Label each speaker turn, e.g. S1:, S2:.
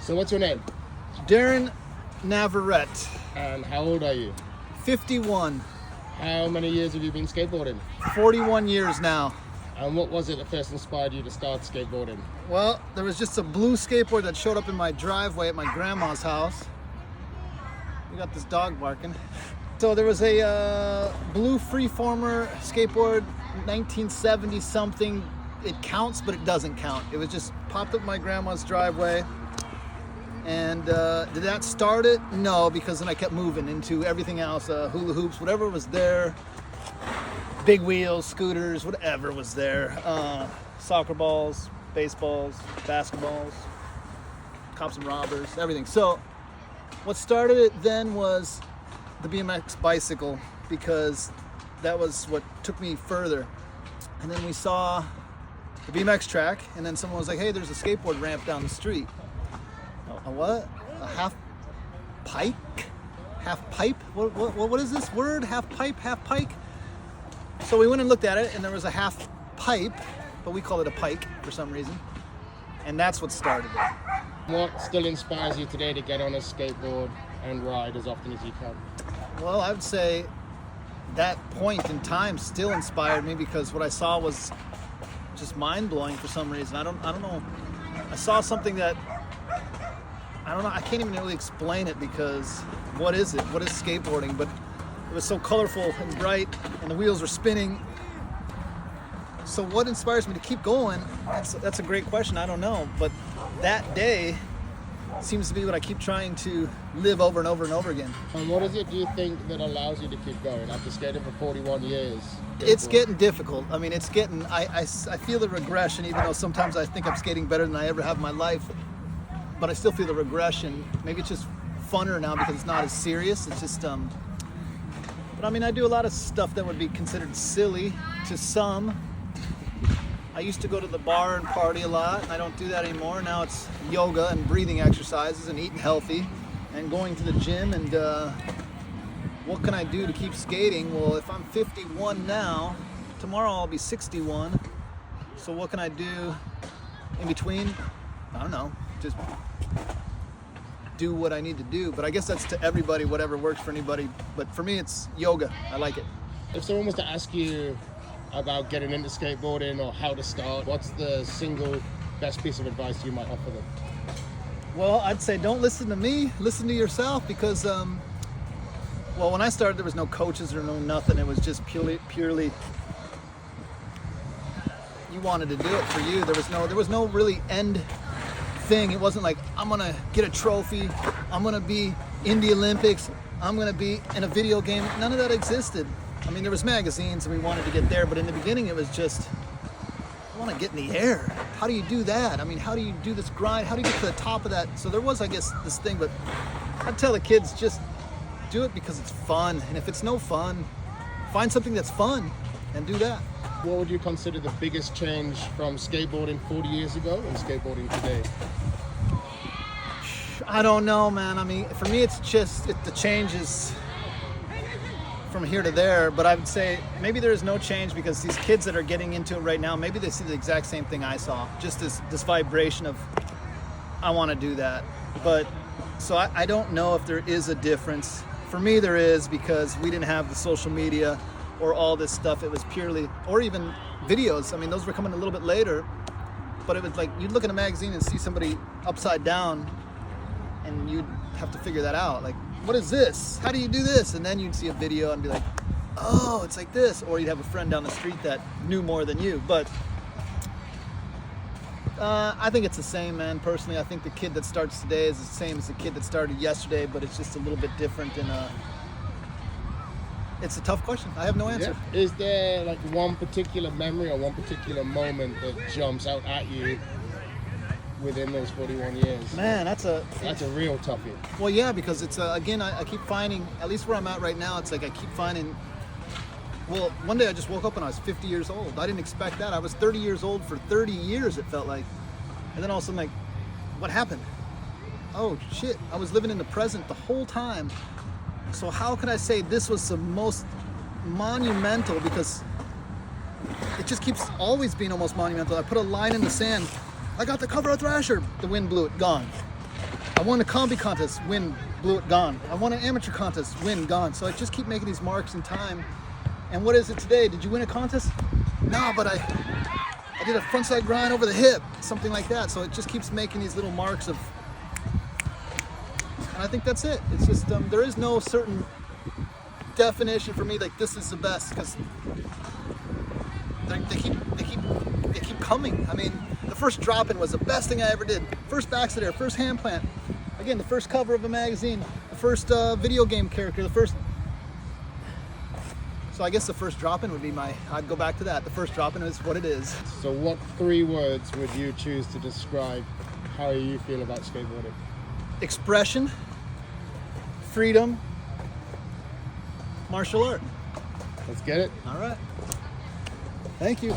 S1: So what's your name?
S2: Darren Navarrette.
S1: And how old are you?
S2: 51.
S1: How many years have you been skateboarding?
S2: 41 years now.
S1: And what was it that first inspired you to start skateboarding?
S2: Well, there was just a blue skateboard that showed up in my driveway at my grandma's house. We got this dog barking. So there was a blue freeformer skateboard, 1970 something. It counts, but it doesn't count. It was just popped up my grandma's driveway. And did that start it? No, because then I kept moving into everything else, hula hoops, whatever was there. Big wheels, scooters, whatever was there. Soccer balls, baseballs, basketballs, cops and robbers, everything. So what started it then was the BMX bicycle, because that was what took me further. And then we saw the BMX track, and then someone was like, hey, there's a skateboard ramp down the street. A what? A half pike? Half pipe? What is this word? Half pipe, half pike? So we went and looked at it, and there was a half pipe, but we call it a pike for some reason. And that's what started it.
S1: What still inspires you today to get on a skateboard and ride as often as you can?
S2: Well, I would say that point in time still inspired me, because what I saw was just mind-blowing for some reason. I don't know. I saw something that, I don't know, I can't even really explain it, because what is it? What is skateboarding? But it was so colorful and bright, and the wheels were spinning. So what inspires me to keep going? That's a great question. I don't know. But that day seems to be what I keep trying to live over and over and over again.
S1: And what is it, do you think, that allows you to keep going after skating for 41 years?
S2: It's getting difficult. I mean, it's getting, I feel the regression, even though sometimes I think I'm skating better than I ever have in my life. But I still feel the regression. Maybe it's just funner now because it's not as serious. It's just, but I mean, I do a lot of stuff that would be considered silly to some. I used to go to the bar and party a lot, and I don't do that anymore. Now it's yoga and breathing exercises and eating healthy and going to the gym. And what can I do to keep skating? Well, if I'm 51 now, tomorrow I'll be 61. So what can I do in between? I don't know. Just do what I need to do. But I guess that's to everybody, whatever works for anybody. But for me, it's yoga. I like it.
S1: If someone was to ask you about getting into skateboarding or how to start, what's the single best piece of advice you might offer them?
S2: Well, I'd say don't listen to me. Listen to yourself, because, well, when I started, there was no coaches or no nothing. It was just purely you wanted to do it for you. There was no really end thing. It wasn't like, I'm gonna get a trophy, I'm gonna be in the Olympics, I'm gonna be in a video game. None of that existed. I mean, there was magazines and we wanted to get there, but in the beginning it was just, I want to get in the air. How do you do that? I mean, how do you do this grind? How do you get to the top of that? So there was, I guess, this thing, but I'd tell the kids, just do it because it's fun. And if it's no fun, find something that's fun and do that.
S1: What would you consider the biggest change from skateboarding 40 years ago and skateboarding today?
S2: I don't know, man. I mean, for me, it's just, the change is from here to there, but I would say maybe there is no change, because these kids that are getting into it right now, maybe they see the exact same thing I saw, just this vibration of, I want to do that. But so I don't know if there is a difference. For me, there is, because we didn't have the social media or all this stuff. It was purely, or even videos. I mean, those were coming a little bit later, but it was like, you'd look in a magazine and see somebody upside down, and you'd have to figure that out. Like, what is this? How do you do this? And then you'd see a video and be like, oh, it's like this. Or you'd have a friend down the street that knew more than you. But I think it's the same, man. Personally, I think the kid that starts today is the same as the kid that started yesterday, but it's just a little bit different. And it's a tough question. I have no answer.
S1: Yeah. Is there like one particular memory or one particular moment that jumps out at you within those 41 years?
S2: Man, that's a
S1: real toughie.
S2: Well, yeah, because it's again, I keep finding, at least where I'm at right now, it's like I keep finding, well, one day I just woke up and I was 50 years old. I didn't expect that. I was 30 years old for 30 years, it felt like. And then all of a sudden, like, what happened? Oh shit, I was living in the present the whole time. So how can I say this was the most monumental? Because it just keeps always being almost monumental. I put a line in the sand. I got the cover of Thrasher. The wind blew it, gone. I won a combi contest, win, blew it, gone. I won an amateur contest, win, gone. So I just keep making these marks in time. And what is it today? Did you win a contest? No, but I did a frontside grind over the hip, something like that. So it just keeps making these little marks of, and I think that's it. It's just, there is no certain definition for me, like this is the best, because they keep coming. I mean, the first drop-in was the best thing I ever did. First backside air, first hand plant. Again, the first cover of a magazine, the first video game character, the first. So I guess the first drop-in would be I'd go back to that. The first drop-in is what it is.
S1: So what 3 words would you choose to describe how you feel about skateboarding?
S2: Expression, freedom, martial art.
S1: Let's get it.
S2: All right. Thank you.